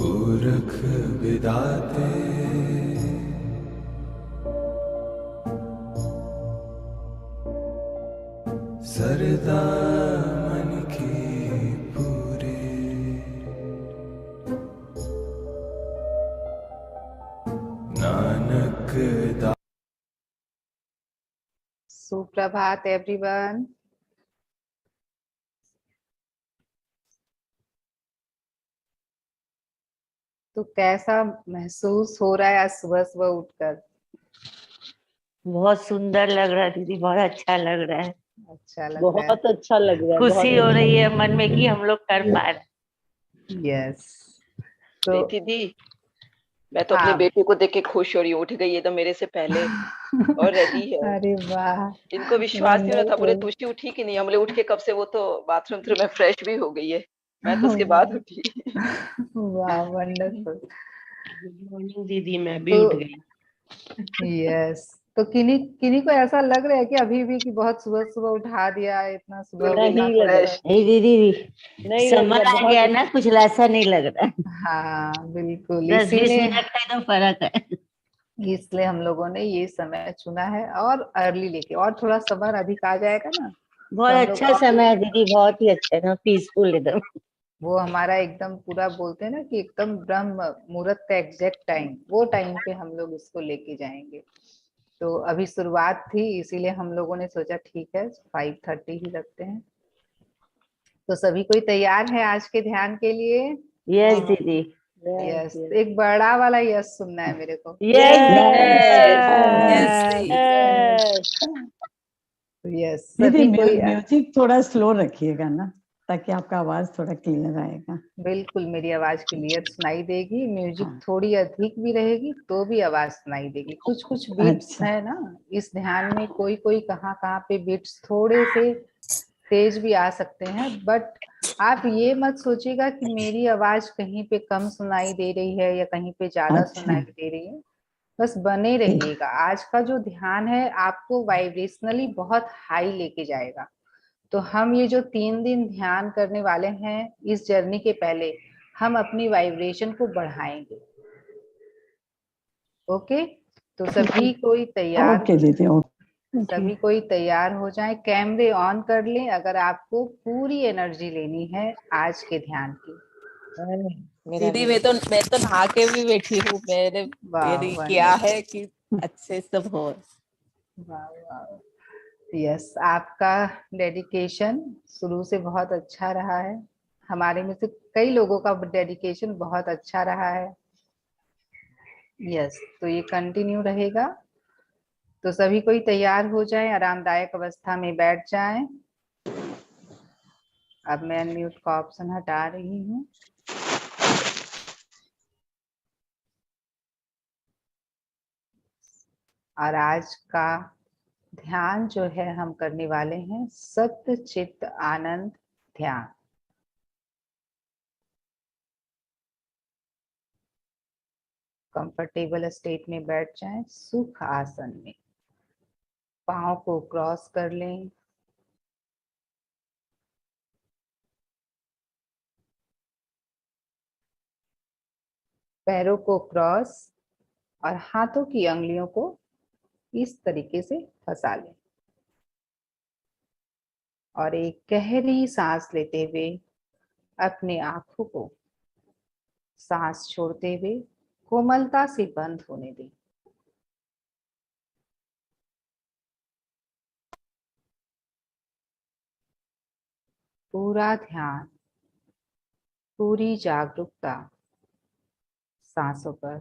गोरख विधाते सरदा मन के पूरे नानक दा। सुप्रभात एवरीवन। तो कैसा महसूस हो रहा है आज सुबह सुबह उठकर? बहुत सुंदर लग रहा है दीदी, बहुत अच्छा लग रहा है। अच्छा लग रहा है। बहुत अच्छा लग रहा है। खुशी हो रही है मन में कि हम लोग कर पा रहे। यस। तो दीदी मैं तो अपनी हाँ। बेटी को देख के खुश हो रही हूँ। उठ गई है तो मेरे से पहले और रेडी है। अरे वाह, इनको विश्वास नहीं हो रहा था, बोले वंडरफुल। तुझी उठी कि नहीं। हम बोले उठ के कब से, वो तो बाथरूम में फ्रेश भी हो गई है। मैं तो उसके बाद उठी। वाह, वंडरफुल। गुड मॉर्निंग दीदी, मैं भी तो उठ गई। यस, तो किन्हीं किन्हीं को ऐसा लग रहा है कि अभी भी कि बहुत सुबह सुबह उठा दिया, इतना सुबह उठना नहीं लग पड़ता रहा है। है। नहीं दीदी, नहीं लग समर रहा, आ बहुत गया ना, कुछ ऐसा नहीं लग रहा है। हाँ बिल्कुल, 10-20 इसीलिए मिनट का एकदम फर्क है। इसलिए हम लोगों ने ये समय चुना है और अर्ली लेके, और थोड़ा समर अधिक आ जाएगा ना तो बहुत हम लोग अच्छा और समय है दीदी, बहुत ही अच्छा है ना, पीसफुल एकदम। वो हमारा एकदम पूरा बोलते हैं ना कि एकदम ब्रह्म मुहूर्त का एग्जैक्ट टाइम, वो टाइम पे हम लोग इसको लेके जाएंगे। तो अभी शुरुआत थी, इसीलिए हम लोगों ने सोचा ठीक है 5:30 ही रखते हैं। तो सभी कोई तैयार है आज के ध्यान के लिए? यस दीदी। यस, एक बड़ा वाला यस सुनना है मेरे को। यस यस, दीदी सभी कोई म्यूजिक थोड़ा स्लो रखिएगा ना, ताकि आपका आवाज थोड़ा क्लियर आएगा। बिल्कुल मेरी आवाज क्लियर सुनाई देगी। म्यूजिक हाँ। थोड़ी अधिक भी रहेगी तो भी आवाज सुनाई देगी। कुछ कुछ बीट्स अच्छा। है ना इस ध्यान में, कोई कोई कहाँ कहाँ पे बीट्स थोड़े से तेज भी आ सकते हैं, बट आप ये मत सोचिएगा कि मेरी आवाज कहीं पे कम सुनाई दे रही है या कहीं पे ज्यादा अच्छा। सुनाई दे रही है। बस बने रहिएगा। आज का जो ध्यान है आपको वाइब्रेशनली बहुत हाई लेके जाएगा। तो हम ये जो 3 दिन ध्यान करने वाले हैं, इस जर्नी के पहले हम अपनी वाइब्रेशन को बढ़ाएंगे। ओके, तो सभी कोई तैयार, ओके दीदी, ओके। सभी कोई तैयार हो जाए। कैमरे ऑन कर लें अगर आपको पूरी एनर्जी लेनी है आज के ध्यान की। दीदी मैं तो नहा के भी बैठी हूँ। मैंने ये किया है कि अच्छे सब हो। वाह वाह, यस, आपका डेडिकेशन शुरू से बहुत अच्छा रहा है। हमारे में से कई लोगों का डेडिकेशन बहुत अच्छा रहा है। यस, तो ये कंटिन्यू रहेगा। तो सभी कोई तैयार हो जाए, आरामदायक अवस्था में बैठ जाएं। अब मैं अनम्यूट का ऑप्शन हटा रही हूँ। और आज का ध्यान जो है हम करने वाले हैं सत्य चित्त आनंद ध्यान। कंफर्टेबल स्टेट में बैठ जाएं, सुख आसन में। पाँव को क्रॉस कर लें। पैरों को क्रॉस और हाथों की अंगुलियों को इस तरीके से फंसा लें और एक गहरी सांस लेते हुए अपने आंखों को सांस छोड़ते हुए कोमलता से बंद होने दें। पूरा ध्यान, पूरी जागरूकता सांसों पर।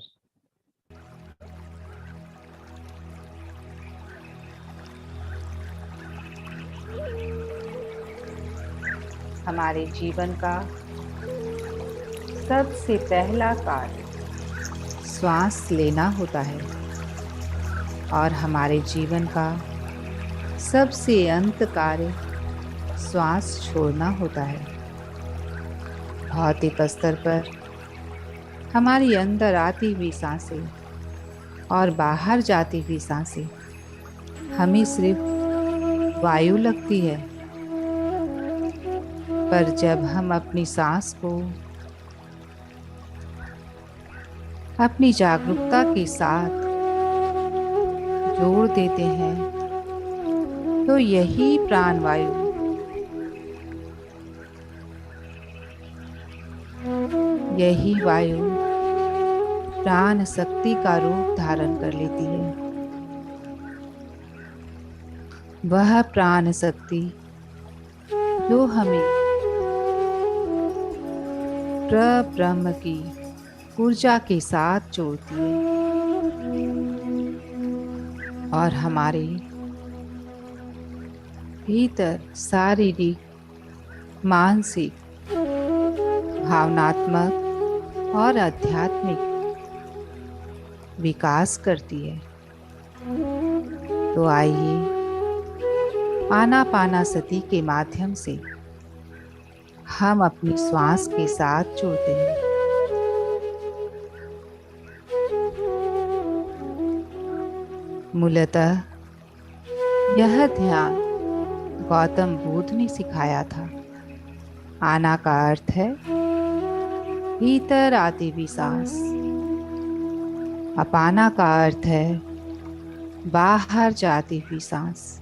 हमारे जीवन का सबसे पहला कार्य श्वास लेना होता है और हमारे जीवन का सबसे अंत कार्य श्वास छोड़ना होता है। भौतिक स्तर पर हमारी अंदर आती हुई सांसें और बाहर जाती हुई सांसें हमें सिर्फ वायु लगती है, पर जब हम अपनी सांस को अपनी जागरूकता के साथ जोड़ देते हैं, तो यही प्राणवायु यही वायु प्राण शक्ति का रूप धारण कर लेती है। वह प्राण शक्ति जो हमें ब्रह्म की ऊर्जा के साथ जोड़ती है और हमारे भीतर शारीरिक, मानसिक, भावनात्मक और आध्यात्मिक विकास करती है। तो आइए आनापानासति के माध्यम से हम अपनी श्वास के साथ जुड़ते हैं। मूलतः यह ध्यान गौतम बुद्ध ने सिखाया था। आना का अर्थ है भीतर आती हुई सांस, अपाना का अर्थ है बाहर जाती हुई सांस,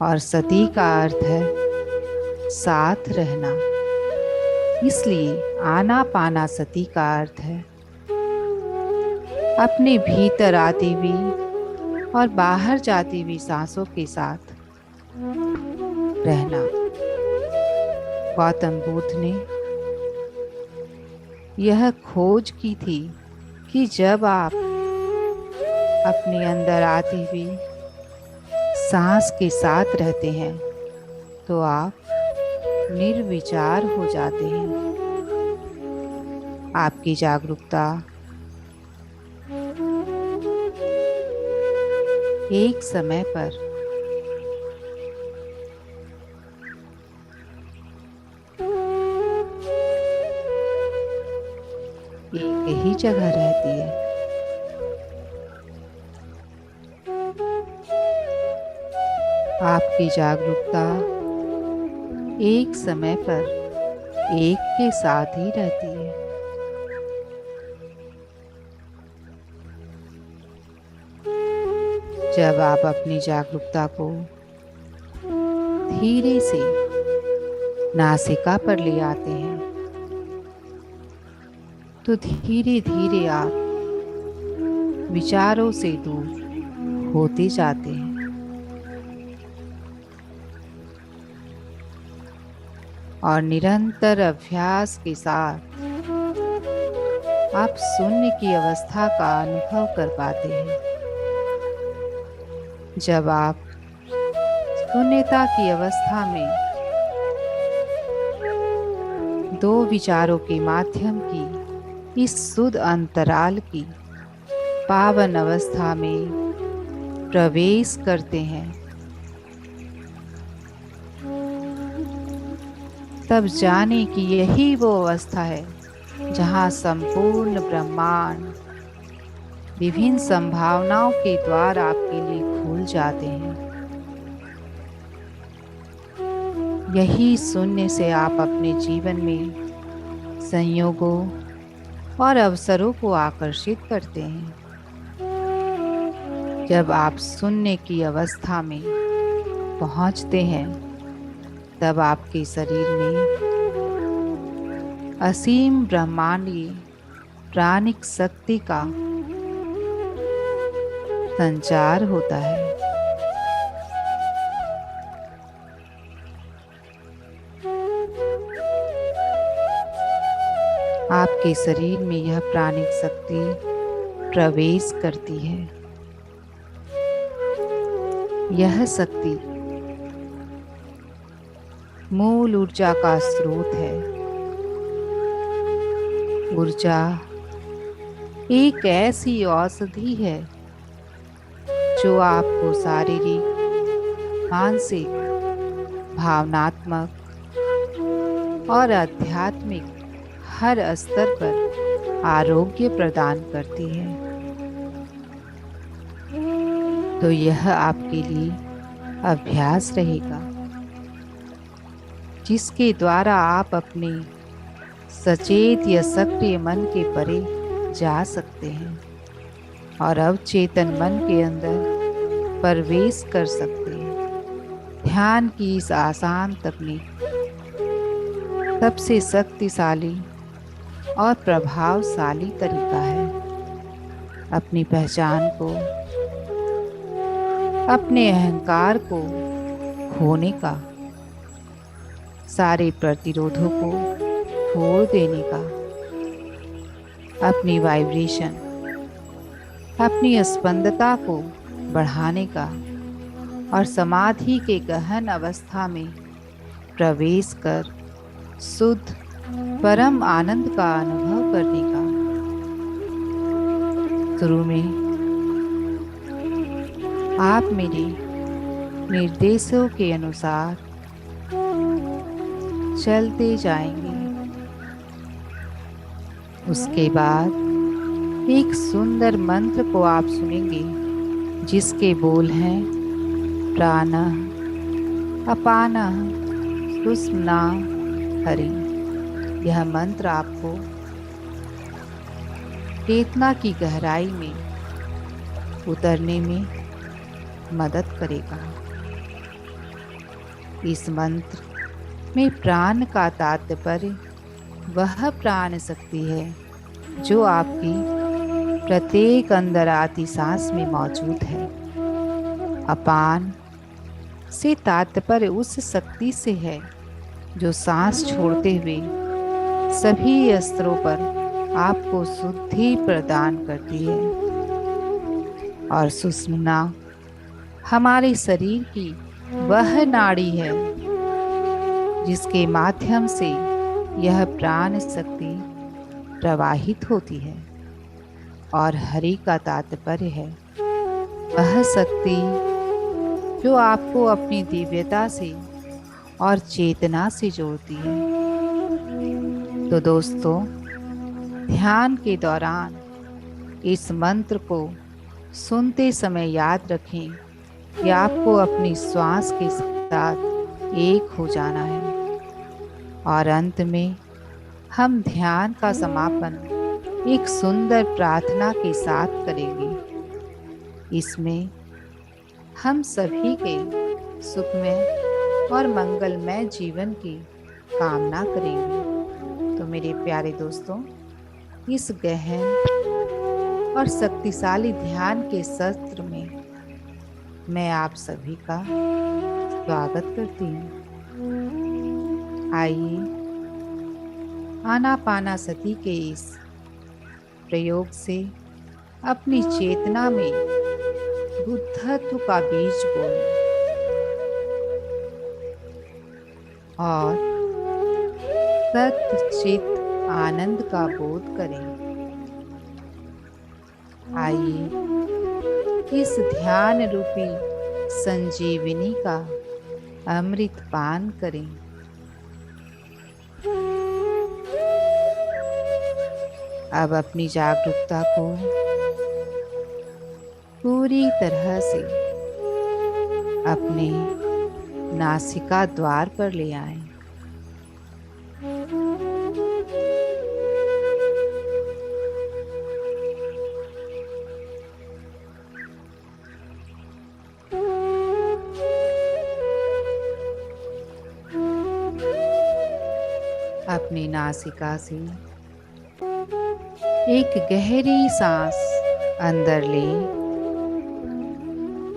और सती का अर्थ है साथ रहना। इसलिए आनापानासति का अर्थ है अपने भीतर आती हुई और बाहर जाती हुई सांसों के साथ रहना। गौतम बुद्ध ने यह खोज की थी कि जब आप अपने अंदर आती हुई सांस के साथ रहते हैं तो आप निर्विचार हो जाते हैं। आपकी जागरूकता एक समय पर एक ही जगह रहती है। आपकी जागरूकता एक समय पर एक के साथ ही रहती है। जब आप अपनी जागरूकता को धीरे से नासिका पर ले आते हैं तो धीरे धीरे आप विचारों से दूर होते जाते हैं। और निरंतर अभ्यास के साथ आप शून्य की अवस्था का अनुभव कर पाते हैं। जब आप शून्यता की अवस्था में दो विचारों के माध्यम की इस शुद्ध अंतराल की पावन अवस्था में प्रवेश करते हैं, तब जाने कि यही वो अवस्था है जहाँ संपूर्ण ब्रह्मांड विभिन्न संभावनाओं के द्वार आपके लिए खुल जाते हैं। यही शून्य से आप अपने जीवन में संयोगों और अवसरों को आकर्षित करते हैं। जब आप शून्य की अवस्था में पहुंचते हैं तब आपके शरीर में असीम ब्रह्मांडीय प्राणिक शक्ति का संचार होता है। आपके शरीर में यह प्राणिक शक्ति प्रवेश करती है। यह शक्ति मूल ऊर्जा का स्रोत है। ऊर्जा एक ऐसी औषधि है जो आपको शारीरिक, मानसिक, भावनात्मक और आध्यात्मिक हर स्तर पर आरोग्य प्रदान करती है। तो यह आपके लिए अभ्यास रहेगा जिसके द्वारा आप अपने सचेत या सक्रिय मन के परे जा सकते हैं और अवचेतन मन के अंदर प्रवेश कर सकते हैं। ध्यान की इस आसान तकनीक सबसे शक्तिशाली और प्रभावशाली तरीका है अपनी पहचान को, अपने अहंकार को खोने का, सारे प्रतिरोधों को छोड़ देने का, अपनी वाइब्रेशन, अपनी स्पंदता को बढ़ाने का और समाधि के गहन अवस्था में प्रवेश कर शुद्ध परम आनंद का अनुभव करने का। शुरू में आप मेरे निर्देशों के अनुसार चलते जाएंगे। उसके बाद एक सुंदर मंत्र को आप सुनेंगे जिसके बोल हैं प्राणः अपानः सुषुम्नाः हरिः। यह मंत्र आपको चेतना की गहराई में उतरने में मदद करेगा। इस मंत्र में प्राण का तात्पर्य वह प्राण शक्ति है जो आपकी प्रत्येक अंदर आती सांस में मौजूद है। अपान से तात्पर्य उस शक्ति से है जो सांस छोड़ते हुए सभी स्तरों पर आपको शुद्धि प्रदान करती है। और सुषुम्ना हमारे शरीर की वह नाड़ी है जिसके माध्यम से यह प्राण शक्ति प्रवाहित होती है। और हरि का तात्पर्य है वह शक्ति जो आपको अपनी दिव्यता से और चेतना से जोड़ती है। तो दोस्तों, ध्यान के दौरान इस मंत्र को सुनते समय याद रखें कि आपको अपनी श्वास के साथ एक हो जाना है। और अंत में हम ध्यान का समापन एक सुंदर प्रार्थना के साथ करेंगे। इसमें हम सभी के सुखमय और मंगलमय जीवन की कामना करेंगे। तो मेरे प्यारे दोस्तों, इस गहन और शक्तिशाली ध्यान के सत्र में मैं आप सभी का स्वागत करती हूँ। आइए आनापानासति के इस प्रयोग से अपनी चेतना में बुद्धत्व का बीज बोएं और सत चित आनंद का बोध करें। आइए इस ध्यान रूपी संजीवनी का अमृत पान करें। अब अपनी जागरूकता को पूरी तरह से अपने नासिका द्वार पर ले आएं। अपनी नासिका से एक गहरी सांस अंदर ले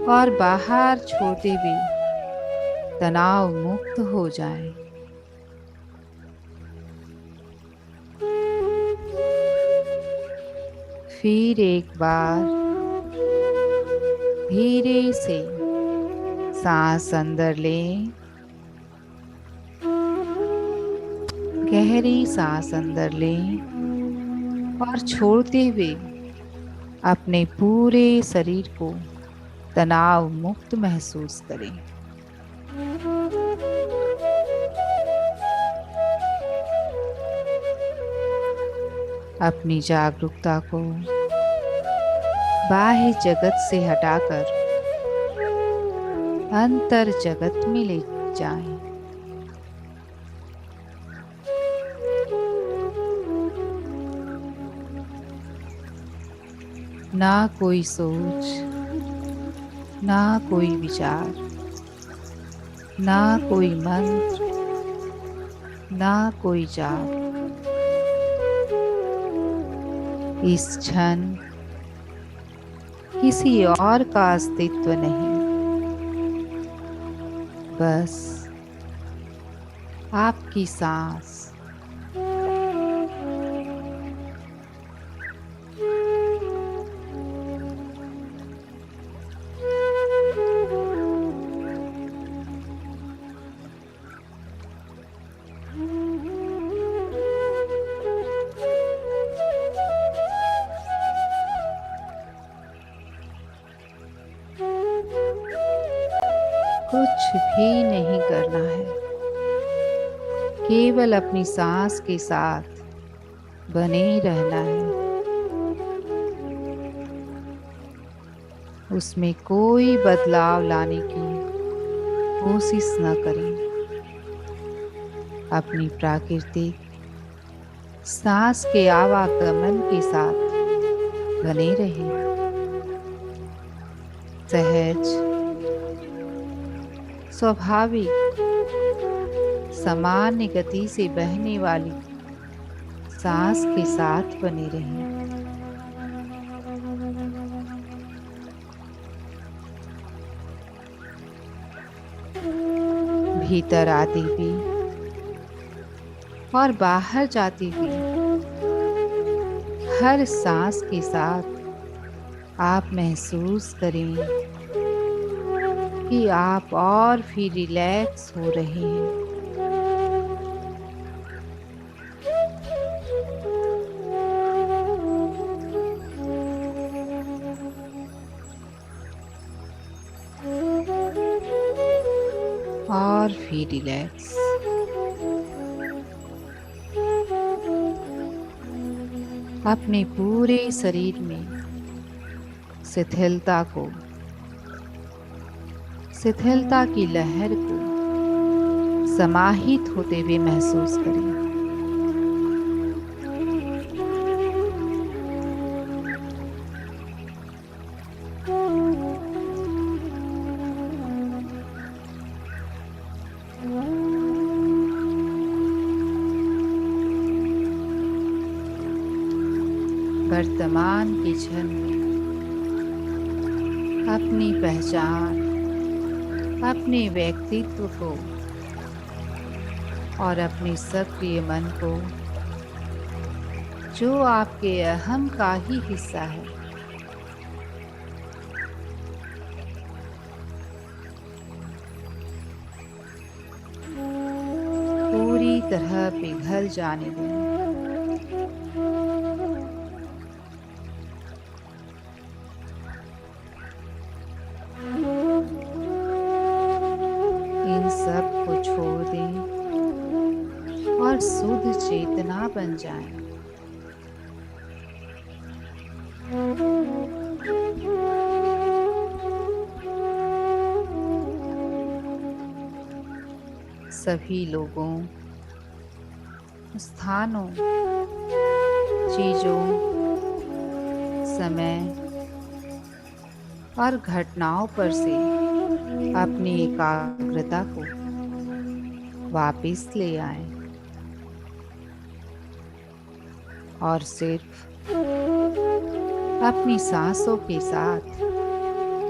और बाहर छोड़ते हुए तनाव मुक्त हो जाए। फिर एक बार धीरे से सांस अंदर लें, गहरी सांस अंदर लें और छोड़ते हुए अपने पूरे शरीर को तनाव मुक्त महसूस करें। अपनी जागरूकता को बाह्य जगत से हटाकर अंतर जगत में ले जाएं। ना कोई सोच, ना कोई विचार, ना कोई मंत्र, ना कोई जाप। इस क्षण किसी और का अस्तित्व नहीं, बस आपकी सांस। कुछ भी नहीं करना है, केवल अपनी सांस के साथ बने ही रहना है। उसमें कोई बदलाव लाने की कोशिश न करें। अपनी प्राकृतिक सांस के आवागमन के साथ बने रहें। सहज, स्वाभाविक, सामान्य गति से बहने वाली सांस के साथ बने रहें। भीतर आती भी और बाहर जाती भी हर सांस के साथ आप महसूस करें कि आप और भी रिलैक्स हो रहे हैं। और भी रिलैक्स। अपने पूरे शरीर में शिथिलता की लहर को समाहित होते हुए महसूस करें। वर्तमान के क्षण में अपनी पहचान, अपने व्यक्तित्व को और अपने सक्रिय मन को, जो आपके अहम का ही हिस्सा है, पूरी तरह पिघल जाने दें। इन सब को छोड़ दें और शुद्ध चेतना बन जाएं। सभी लोगों, स्थानों, चीजों, समय और घटनाओं पर से अपनी एकाग्रता को वापस ले आएं और सिर्फ अपनी सांसों के साथ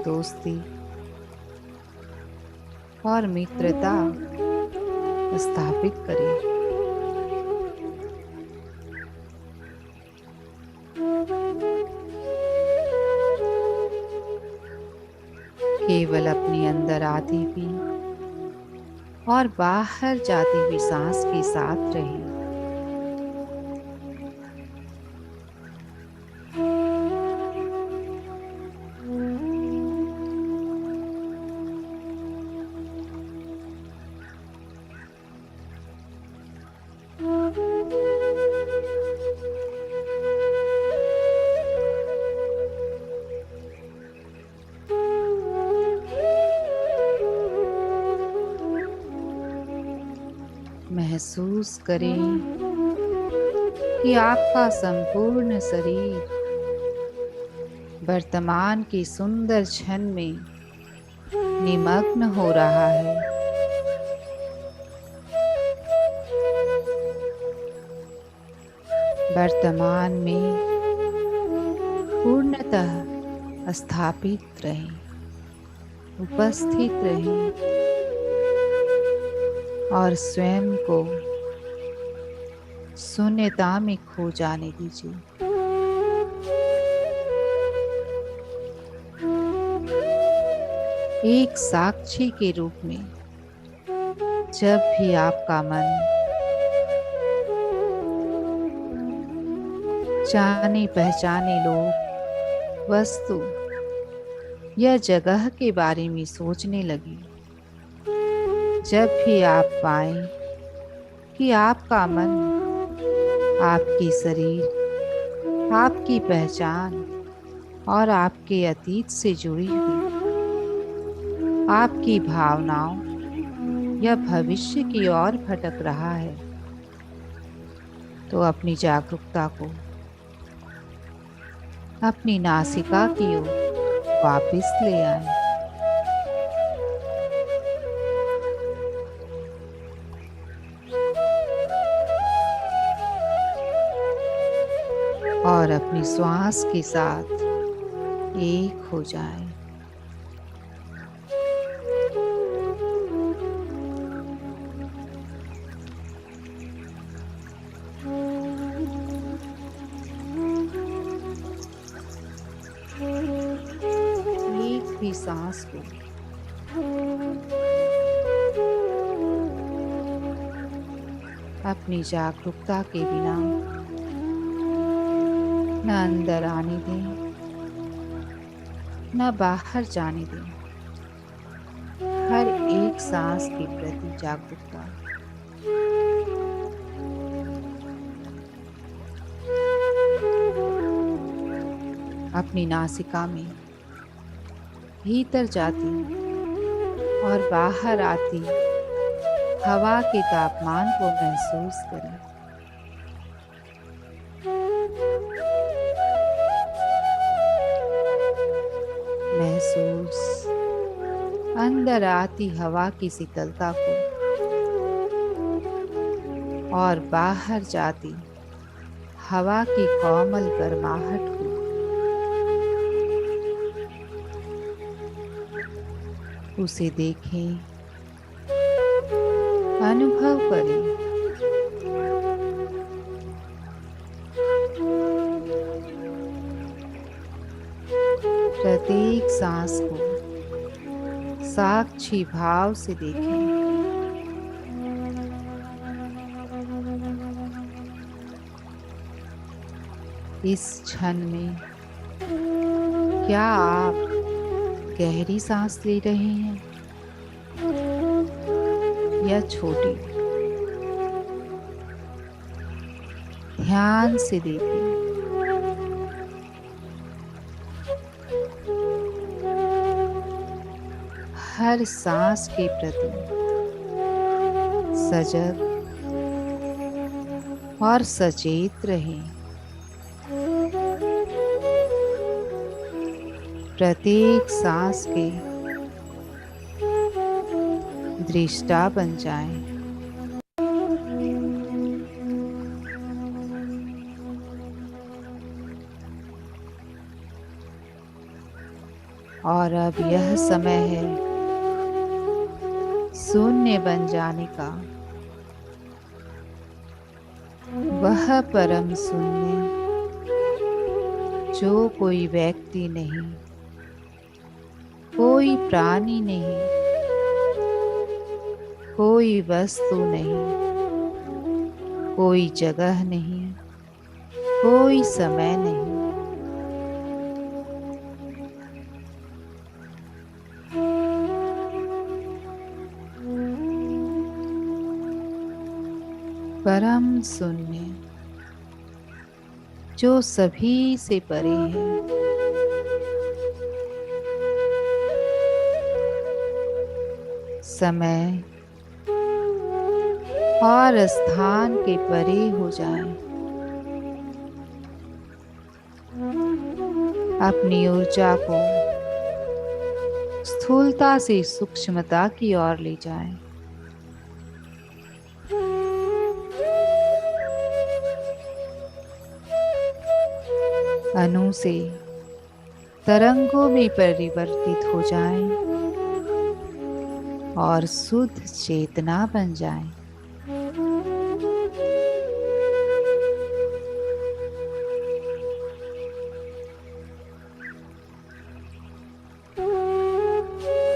दोस्ती और मित्रता स्थापित करें। केवल अपनी अंदर आती हुई और बाहर जाती हुई सांस के साथ रहें। महसूस करें कि आपका संपूर्ण शरीर वर्तमान की सुंदर क्षण में निमग्न हो रहा है। वर्तमान में पूर्णतः स्थापित रहें, उपस्थित रहें और स्वयं को शून्यता में खो जाने दीजिए। एक साक्षी के रूप में जब भी आपका मन जाने पहचाने लोग, वस्तु या जगह के बारे में सोचने लगे, जब भी आप पाएं कि आपका मन आपके शरीर, आपकी पहचान और आपके अतीत से जुड़ी हुई आपकी भावनाओं या भविष्य की ओर भटक रहा है, तो अपनी जागरूकता को अपनी नासिका की ओर वापस ले आए। और अपनी श्वास के साथ एक हो जाए। एक भी सांस को अपनी जागरूकता के बिना न अंदर आने दें, न बाहर जाने दें। हर एक सांस के प्रति जागरूकता। अपनी नासिका में भीतर जाती और बाहर आती हवा के तापमान को महसूस करें। महसूस अंदर आती हवा की शीतलता को और बाहर जाती हवा की कोमल गर्माहट को। उसे देखें, अनुभव करें। प्रत्येक सांस को साक्षी भाव से देखें। इस क्षण में क्या आप गहरी सांस ले रहे हैं या छोटी? ध्यान से देखें। हर सांस के प्रति सजग और सचेत रहें। प्रत्येक सांस के दृष्टा बन जाएं। और अब यह समय है शून्य बन जाने का। वह परम शून्य जो कोई व्यक्ति नहीं, कोई प्राणी नहीं, कोई वस्तु नहीं, कोई जगह नहीं, कोई समय नहीं। परम शून्य जो सभी से परे है। समय और स्थान के परे हो जाए। अपनी ऊर्जा को स्थूलता से सूक्ष्मता की ओर ले जाएं। अणु से तरंगों में परिवर्तित हो जाएं और शुद्ध चेतना बन जाएं।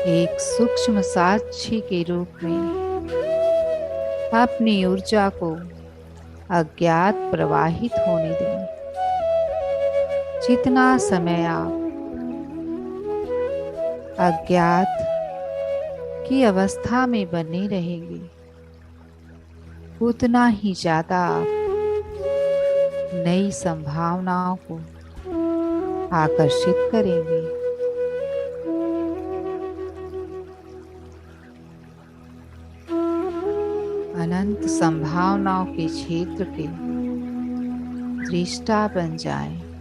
एक सूक्ष्म साक्षी के रूप में अपनी ऊर्जा को अज्ञात प्रवाहित होने दें। जितना समय आप अज्ञात की अवस्था में बने रहेंगे, उतना ही ज्यादा आप नई संभावनाओं को आकर्षित करेंगे। अनंत संभावनाओं के क्षेत्र के दृष्टा बन जाएं।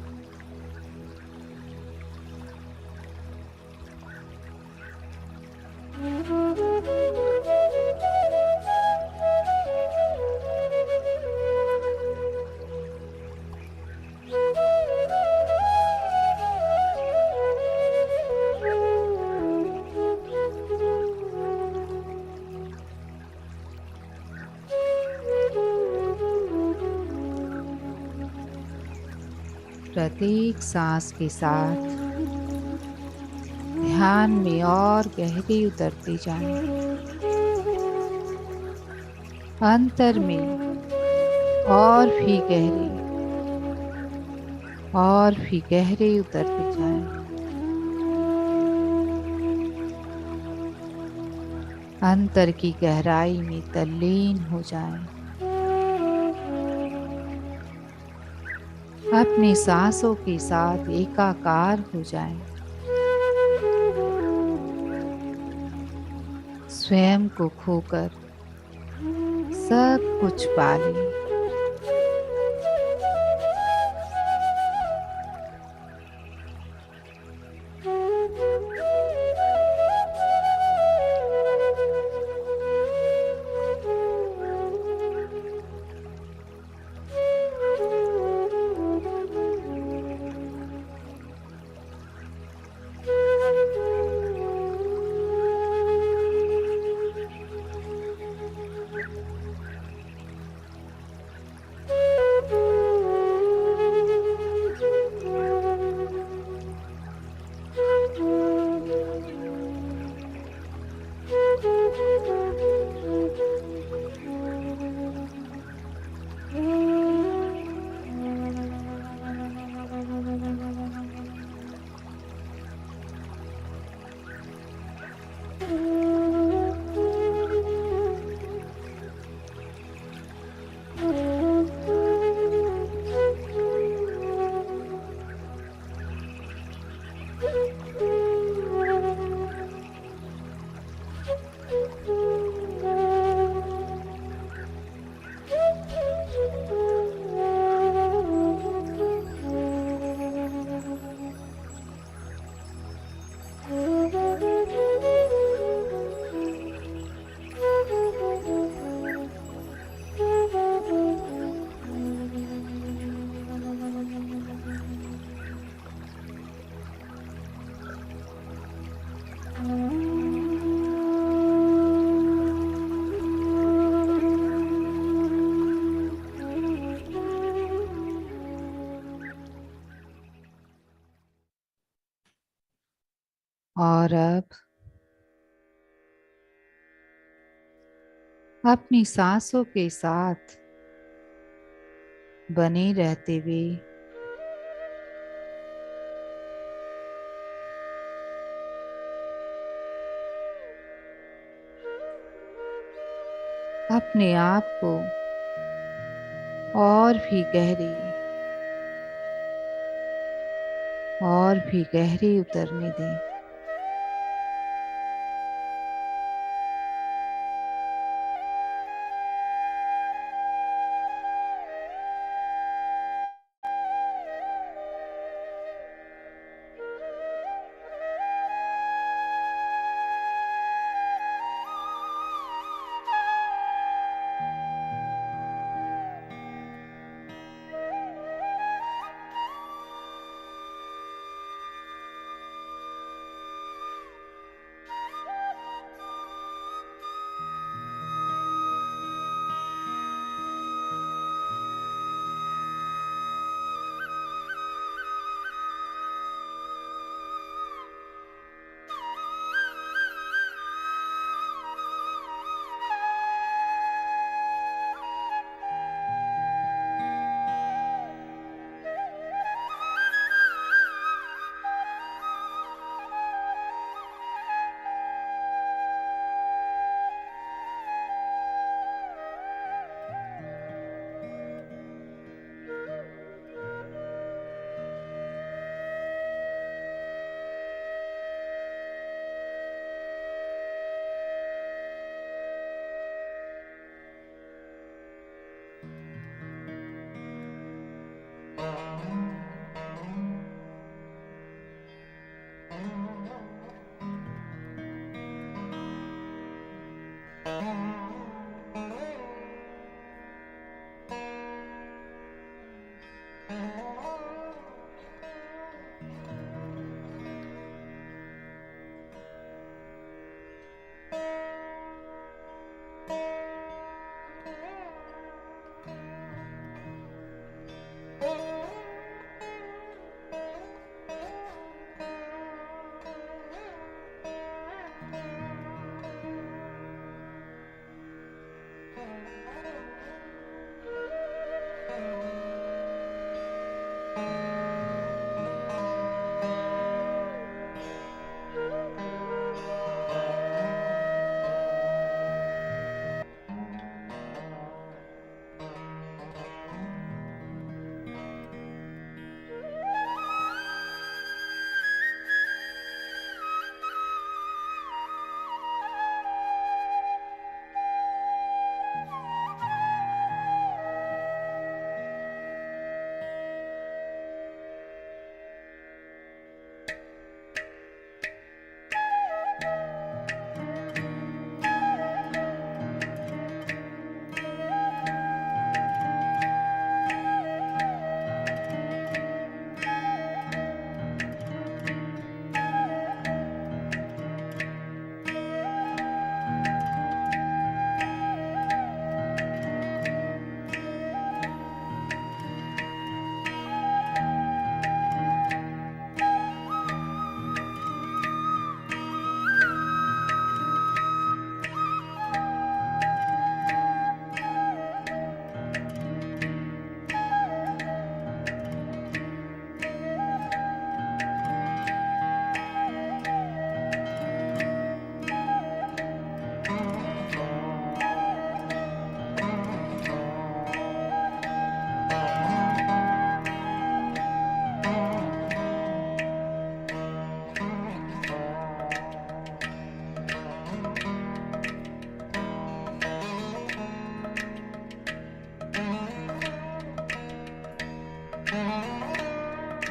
प्रत्येक सांस के साथ ध्यान में और गहरे उतरते जाएं। अंतर में और भी गहरे उतरते जाएं। अंतर की गहराई में तल्लीन हो जाएं। अपनी सांसों के साथ एकाकार हो जाएं। स्वयं को खोकर सब कुछ पा लें। और अब अपनी सांसों के साथ बने रहते हुए अपने आप को और भी गहरे उतरने दें।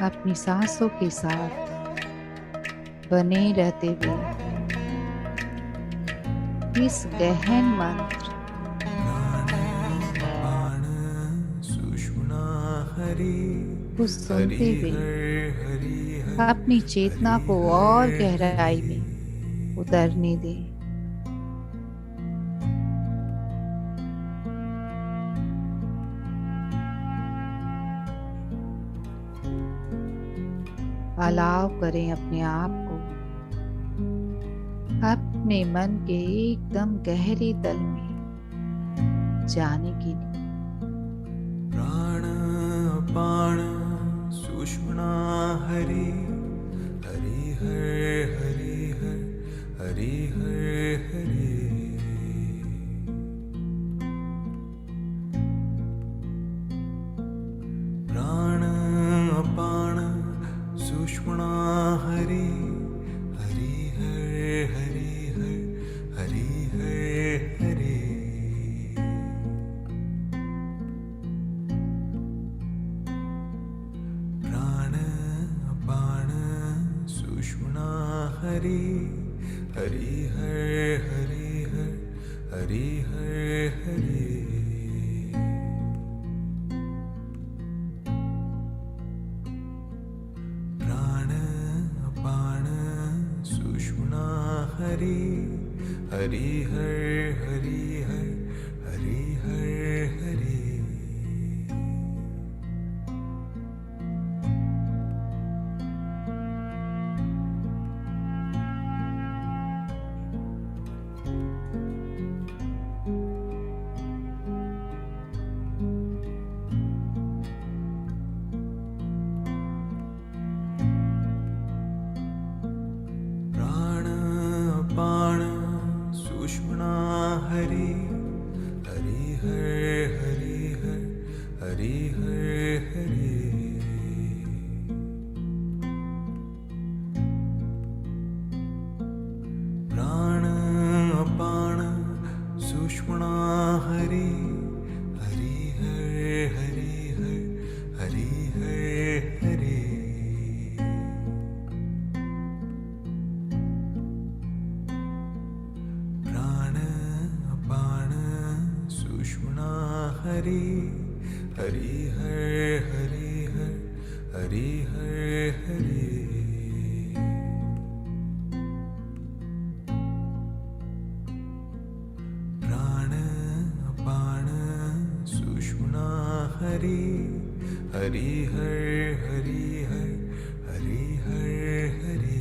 अपनी सांसों के साथ बने रहते हुए इस गहन मंत्र प्राण सुषुम्ना हरि को सुनते हुए हरि अपनी चेतना को और गहराई में उतरने दें। अलाव करें अपने आप को अपने मन के एकदम गहरे तल में जाने के लिए। प्राण अपान सुषुम्ना हरि हरि हर हरि हर हरि हर हरि प्राण अपान सुषुम्ना हरि हरि हर हरि हर हरि हर हरि प्राण अपान सुषुम्ना हरि हरि हर हरि हर हरि हर हरि प्राण अपान सुषुम्ना हरि हरि हर हरि हर हरि हर हरि प्राण अपान सुषुम्ना हरि हरि हर हरि हर हरि हर हरि।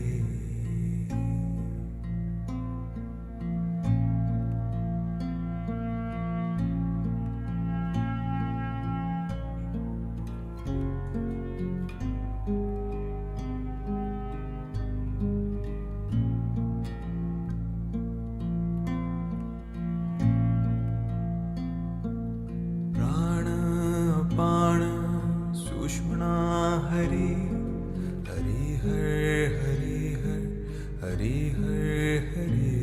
प्राण अपान सुषुम्ना हरि हरि हर हरि हर हरि हर हरि।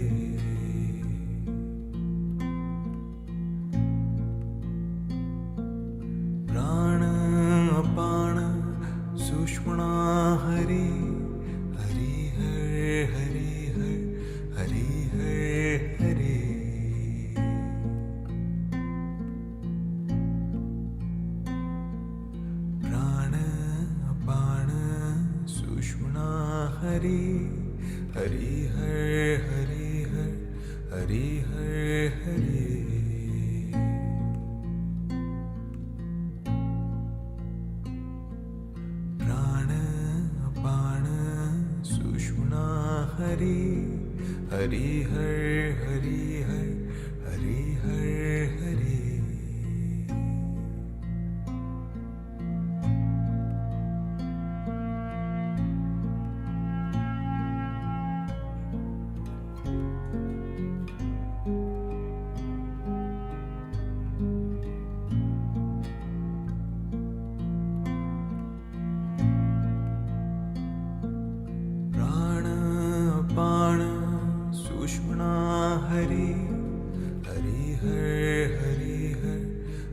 प्राण अपान सुषुम्ना हरि हरि हर हरि हर हरि हर हरि। प्राण अपान सुषुम्ना हरि हरि हर हरि हर हरि हर हरि। प्राण अपान सुषुम्ना हरि हरि हर हरि हर हरि हर हरि। प्राण अपान सुषुम्ना हरि हरि हर हरि हर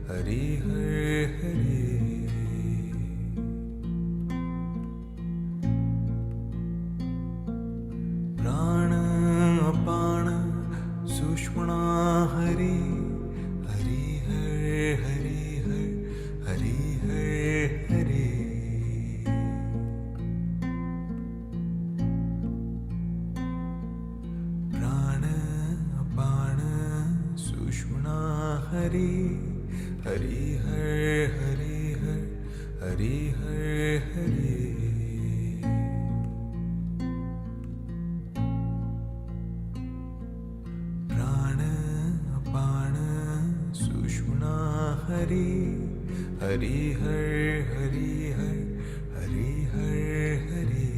हरि हर हरि। प्राण अपान सुषुम्ना हरि हरि हर हरि हर हरि हर हरि। प्राण अपान सुषुम्ना हरि हरि हर हरि हर हरि हर हरि। प्राण अपान सुषुम्ना हरि हरि हर हरि हर हरि हर हरि।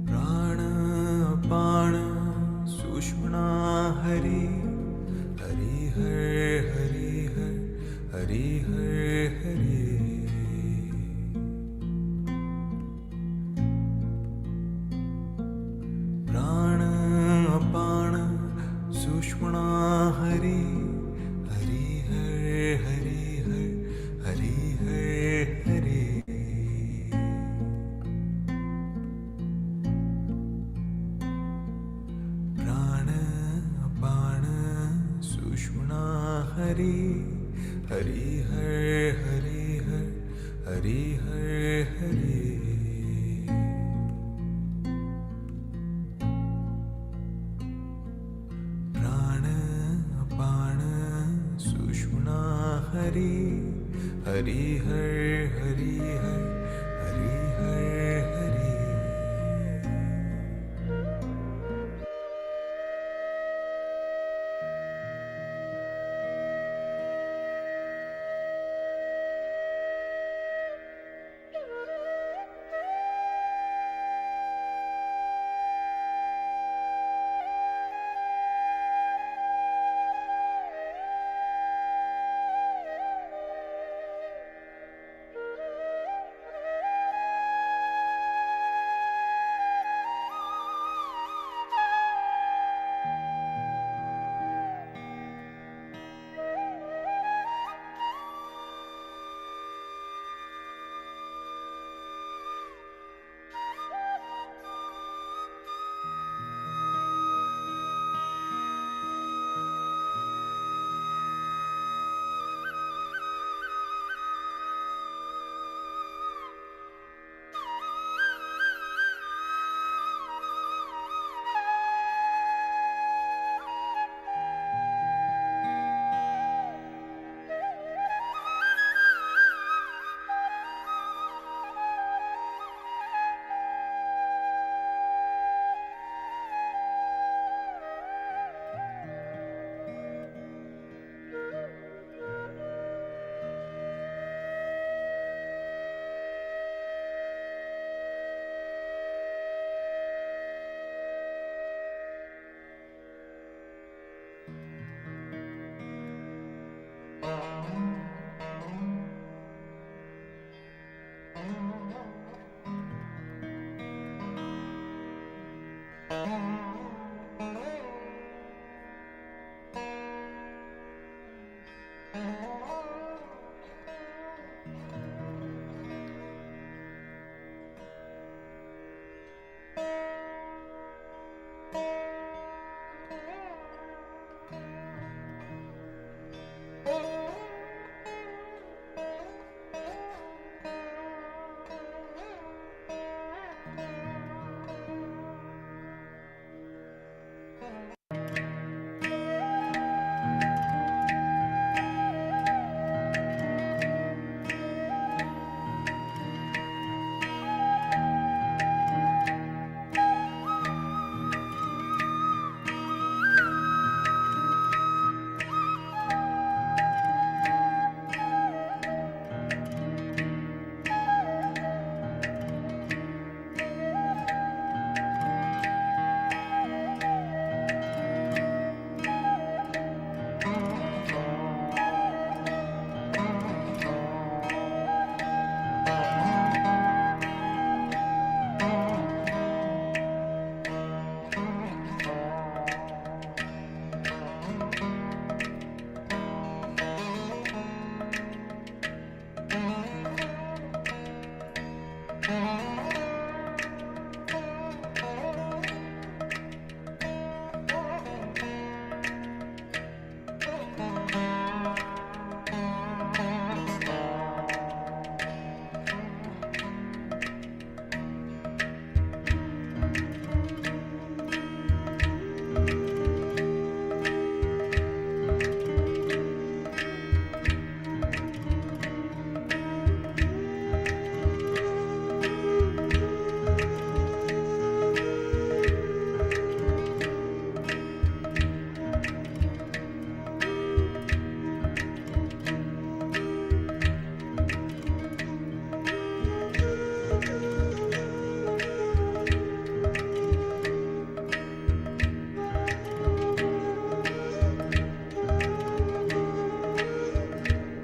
प्राण अपान सुषुम्ना हरि हरि हर हरि हर हरि हर हरि। प्राण अपान सुषुम्ना हरि हरि हर हरि हर हरि हर हरि। प्राण अपान सुषुम्ना हरि हरि हर हरि हर हरि हर हरि। प्राण अपान सुषुम्ना हरि हरि हर हरि हर हरि हर हरि।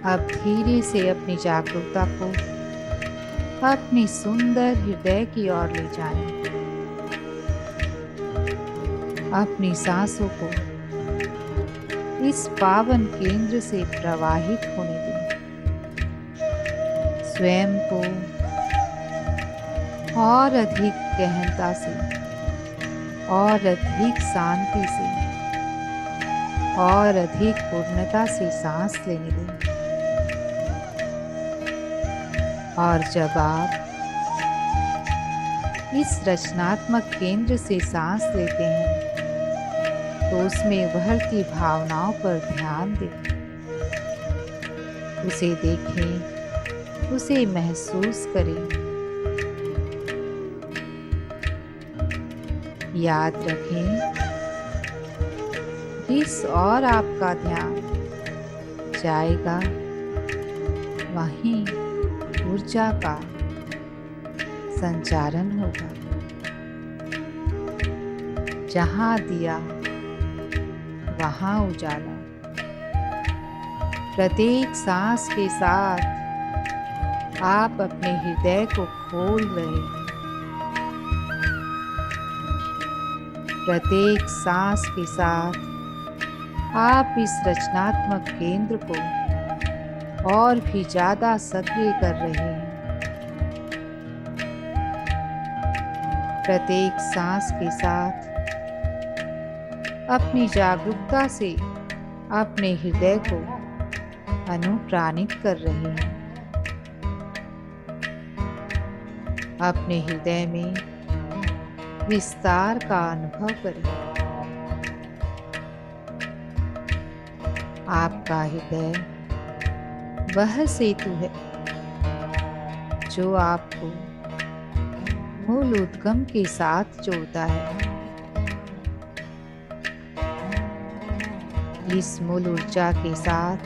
अब धीरे से अपनी जागरूकता को अपनी सुंदर हृदय की ओर ले जाएं। अपनी सांसों को इस पावन केंद्र से प्रवाहित होने दें। स्वयं को और अधिक गहनता से और अधिक शांति से और अधिक पूर्णता से सांस लेने दें। और जब आप इस रचनात्मक केंद्र से सांस लेते हैं तो उसमें उभरती भावनाओं पर ध्यान दें। उसे देखें, उसे महसूस करें। याद रखें, जिस और आपका ध्यान जाएगा वहीं ऊर्जा का संचारण होगा। जहां दिया वहां उजाला। प्रत्येक सांस के साथ आप अपने हृदय को खोल रहे हैं। प्रत्येक सांस के साथ आप इस रचनात्मक केंद्र को और भी ज्यादा सक्रिय कर रहे हैं। प्रत्येक सांस के साथ अपनी जागरूकता से अपने हृदय को अनुप्राणित कर रहे हैं। अपने हृदय में विस्तार का अनुभव करें। आपका हृदय वह सेतु है जो आपको मूल उद्गम के साथ जोड़ता है। इस मूल ऊर्जा के साथ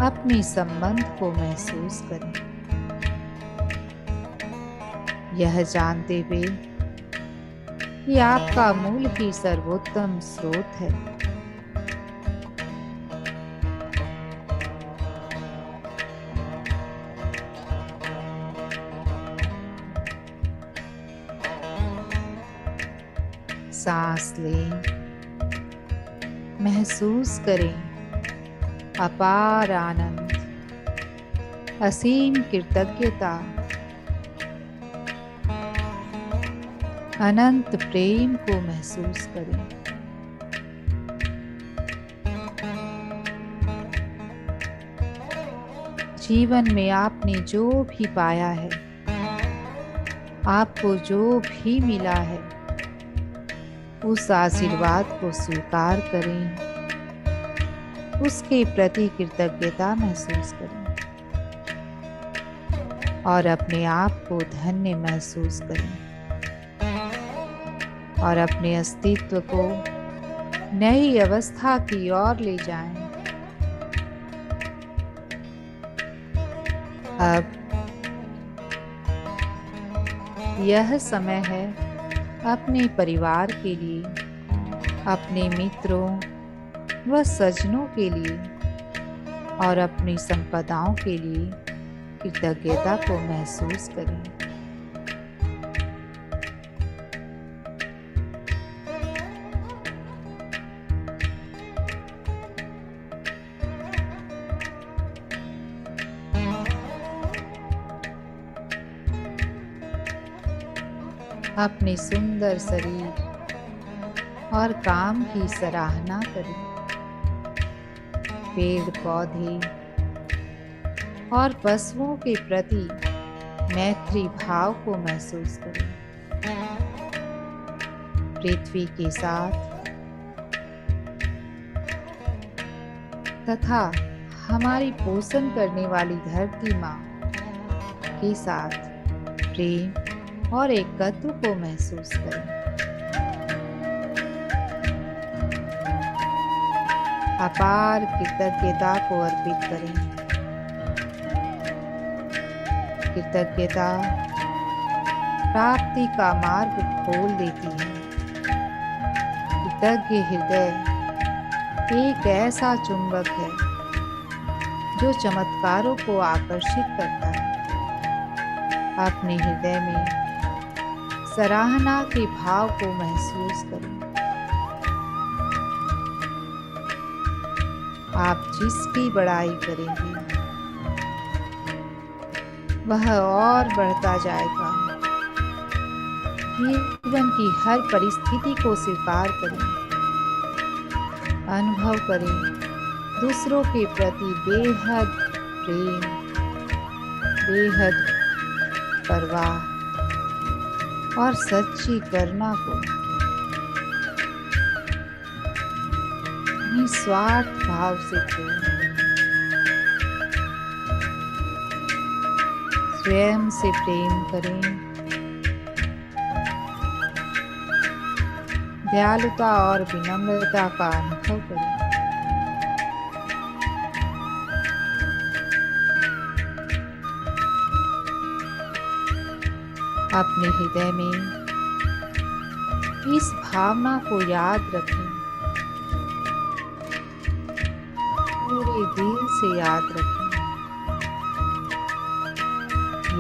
अपने संबंध को महसूस करें, यह जानते हुए कि आपका मूल ही सर्वोत्तम स्रोत है। सांस लें, महसूस करें अपार आनंद, असीम कृतज्ञता, अनंत प्रेम को महसूस करें। जीवन में आपने जो भी पाया है, आपको जो भी मिला है, उस आशीर्वाद को स्वीकार करें, उसके प्रति कृतज्ञता महसूस करें और अपने आप को धन्य महसूस करें और अपने अस्तित्व को नई अवस्था की ओर ले जाएं। अब यह समय है अपने परिवार के लिए, अपने मित्रों व सज्जनों के लिए और अपनी संपदाओं के लिए कृतज्ञता को महसूस करें। अपने सुंदर शरीर और काम की सराहना करें। पेड़ पौधे और पशुओं के प्रति मैत्री भाव को महसूस करें। पृथ्वी के साथ तथा हमारी पोषण करने वाली धरती माँ के साथ प्रेम और एकत्व को महसूस करें। अपार कृतज्ञता को अर्पित करें। कृतज्ञता प्राप्ति का मार्ग खोल देती है। कृतज्ञ हृदय एक ऐसा चुंबक है जो चमत्कारों को आकर्षित करता है। अपने हृदय में सराहना के भाव को महसूस करें। आप जिसकी बड़ाई करेंगे वह और बढ़ता जाएगा। जीवन की हर परिस्थिति को स्वीकार करें, अनुभव करें दूसरों के प्रति बेहद प्रेम, बेहद परवाह और सच्ची करुणा को निस्वार्थ भाव से करें। स्वयं से प्रेम करें। दयालुता और विनम्रता का अनुभव करें। अपने हृदय में इस भावना को याद रखें, पूरे दिल से याद रखें।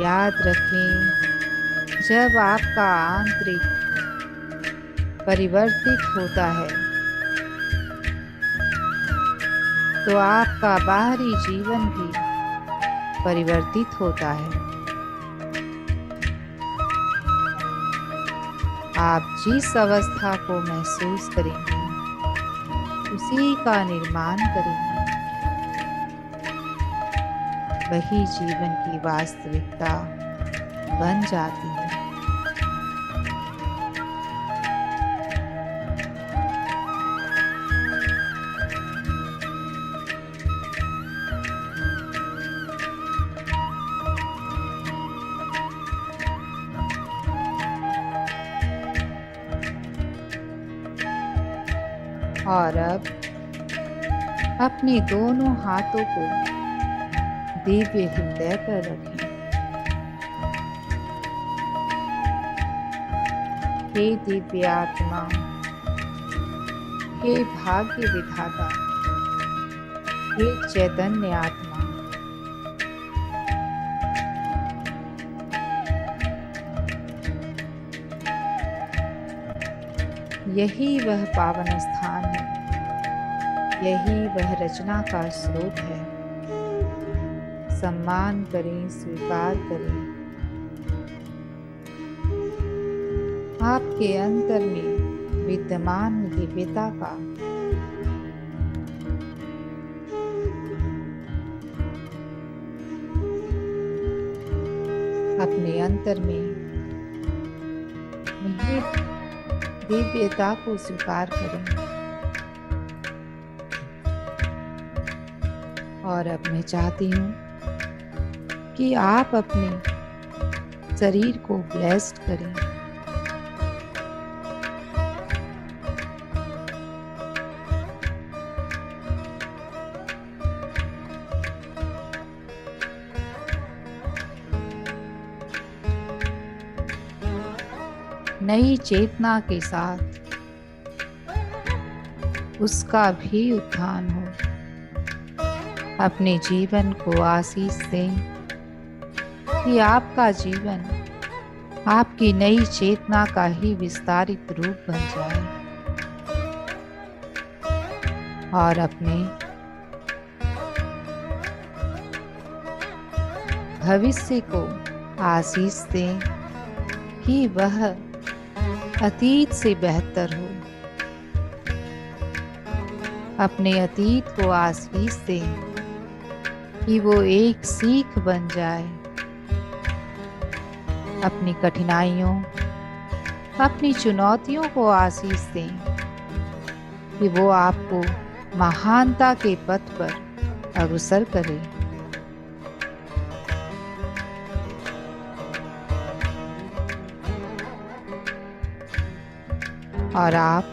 याद रखें, जब आपका आंतरिक परिवर्तित होता है तो आपका बाहरी जीवन भी परिवर्तित होता है। आप जिस अवस्था को महसूस करेंगे उसी का निर्माण करेंगे। वही जीवन की वास्तविकता बन जाती है। और अब अपने दोनों हाथों को दिव्य हृदय पर रखें। हे दिव्य आत्मा, हे भाग्य विधाता, हे चैतन्य आत्मा, यही वह पावन स्थान है, यही वह रचना का स्रोत है। सम्मान करें, स्वीकार करें। आपके अंतर में विद्यमान दिव्यता का अपने अंतर में निहित दिव्यता को स्वीकार करें। और अब मैं चाहती हूँ कि आप अपने शरीर को ब्लेस्ड करें। नई चेतना के साथ उसका भी उत्थान हो। अपने जीवन को आशीष दें कि आपका जीवन आपकी नई चेतना का ही विस्तारित रूप बन जाए। और अपने भविष्य को आशीष दें कि वह अतीत से बेहतर हो। अपने अतीत को आशीष दें कि वो एक सीख बन जाए। अपनी कठिनाइयों, अपनी चुनौतियों को आशीष दें कि वो आपको महानता के पथ पर अग्रसर करे। और आप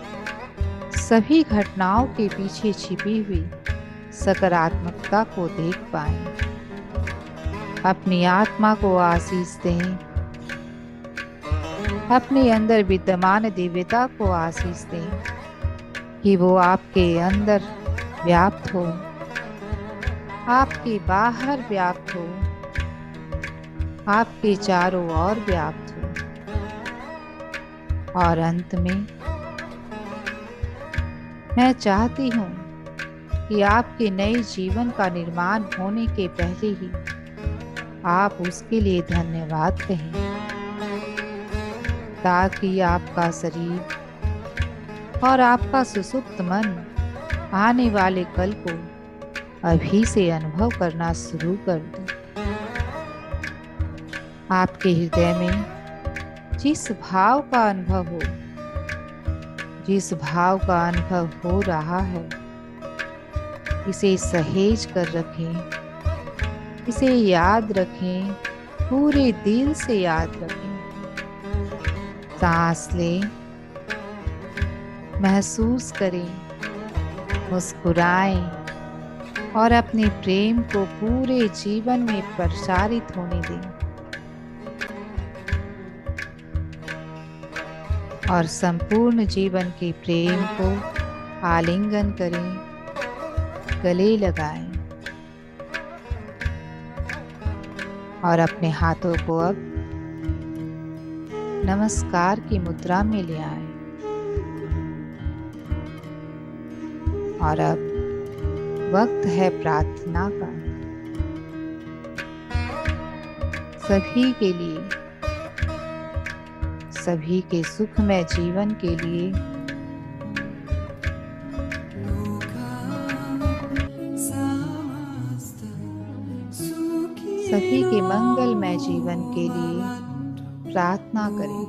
सभी घटनाओं के पीछे छिपी हुई सकारात्मकता को देख पाएं। अपनी आत्मा को आशीष दें। अपने अंदर विद्यमान दिव्यता को आशीष दें कि वो आपके अंदर व्याप्त हो आपके बाहर व्याप्त हो, आपके चारों ओर व्याप्त हो, और अंत में मैं चाहती हूँ कि आपके नए जीवन का निर्माण होने के पहले ही आप उसके लिए धन्यवाद कहें, ताकि आपका शरीर और आपका सुसुप्त मन आने वाले कल को अभी से अनुभव करना शुरू कर दे। आपके हृदय में जिस भाव का अनुभव हो, जिस भाव का अनुभव हो रहा है, इसे सहेज कर रखें, इसे याद रखें, पूरे दिल से याद रखें। सांस लें, महसूस करें, मुस्कुराएं और अपने प्रेम को पूरे जीवन में प्रसारित होने दें। और संपूर्ण जीवन के प्रेम को आलिंगन करें, गले लगाएं और अपने हाथों को अब नमस्कार की मुद्रा में ले आएं। और अब वक्त है प्रार्थना का। सभी के लिए, सभी के सुखमय जीवन के लिए, सभी के मंगलमय जीवन के लिए प्रार्थना करें।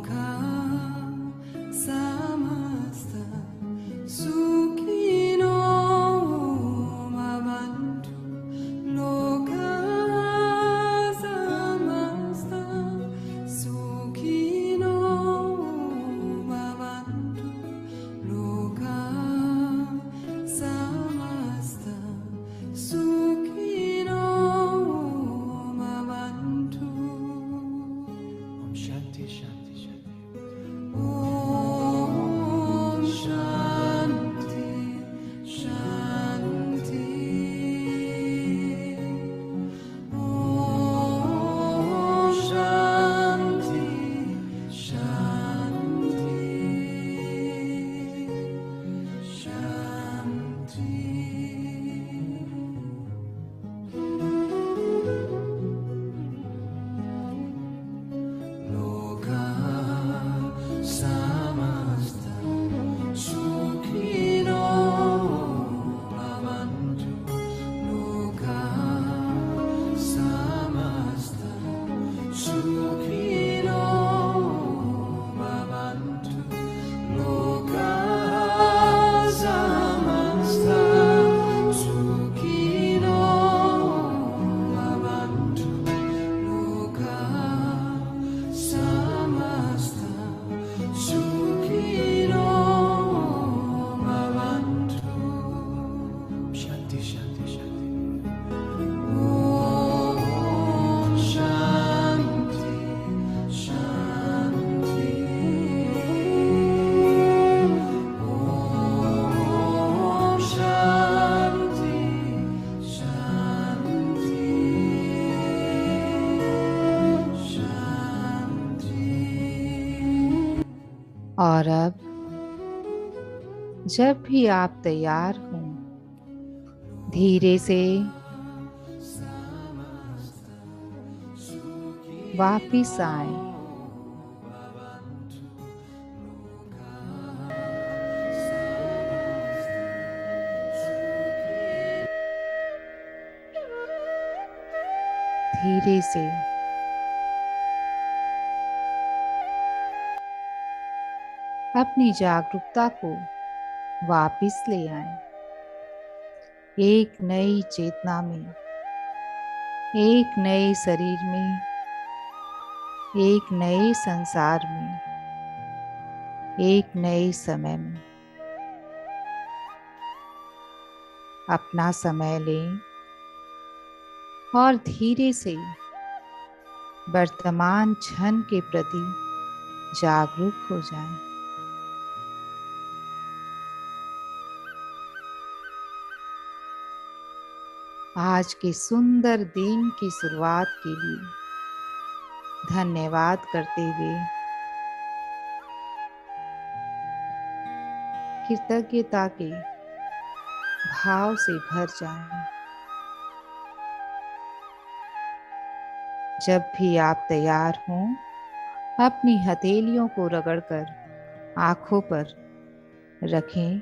और अब जब भी आप तैयार हों, धीरे से वापिस आएं। धीरे से अपनी जागरूकता को वापिस ले आएं। एक नई चेतना में, एक नए शरीर में, एक नए संसार में, एक नए समय में। अपना समय लें और धीरे से वर्तमान क्षण के प्रति जागरूक हो जाएं। आज के सुंदर दिन की शुरुआत के लिए धन्यवाद करते हुए कृतज्ञता के भाव से भर जाएं। जब भी आप तैयार हों, अपनी हथेलियों को रगड़कर आंखों पर रखें।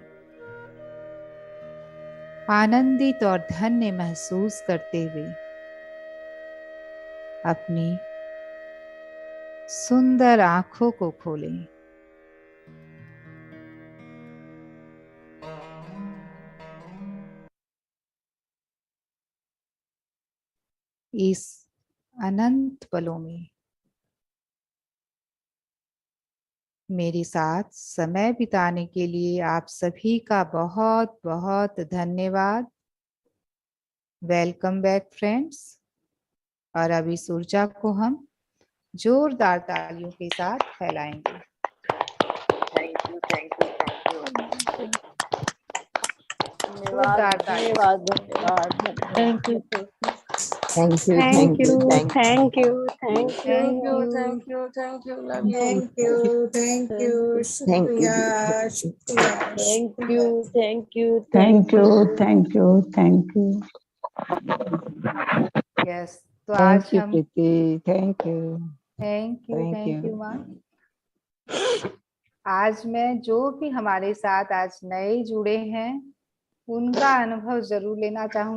आनंदित और धन्य महसूस करते हुए अपनी सुंदर आंखों को खोलें। इस अनंत पलों में मेरे साथ समय बिताने के लिए आप सभी का बहुत बहुत धन्यवाद। Welcome back friends. और अब इस ऊर्जा को हम जोरदार तालियों के साथ फैलाएंगे। Thank you, thank you, thank you. जोरदार तालियां। Thank you. Thank you, Thank thank you, you, thank you. thank you, thank you. Thank you. thank you, thank you, love you. Thank you, thank you, Thank you. Shukriya, Shukriya. Thank you, thank you, thank you, thank you, thank you. Yes, तो आज thank you हम प्रीति, thank you. Thank you माँ। आज मैं जो भी हमारे साथ आज नए जुड़े हैं उनका अनुभव जरूर लेना चाहूंगी।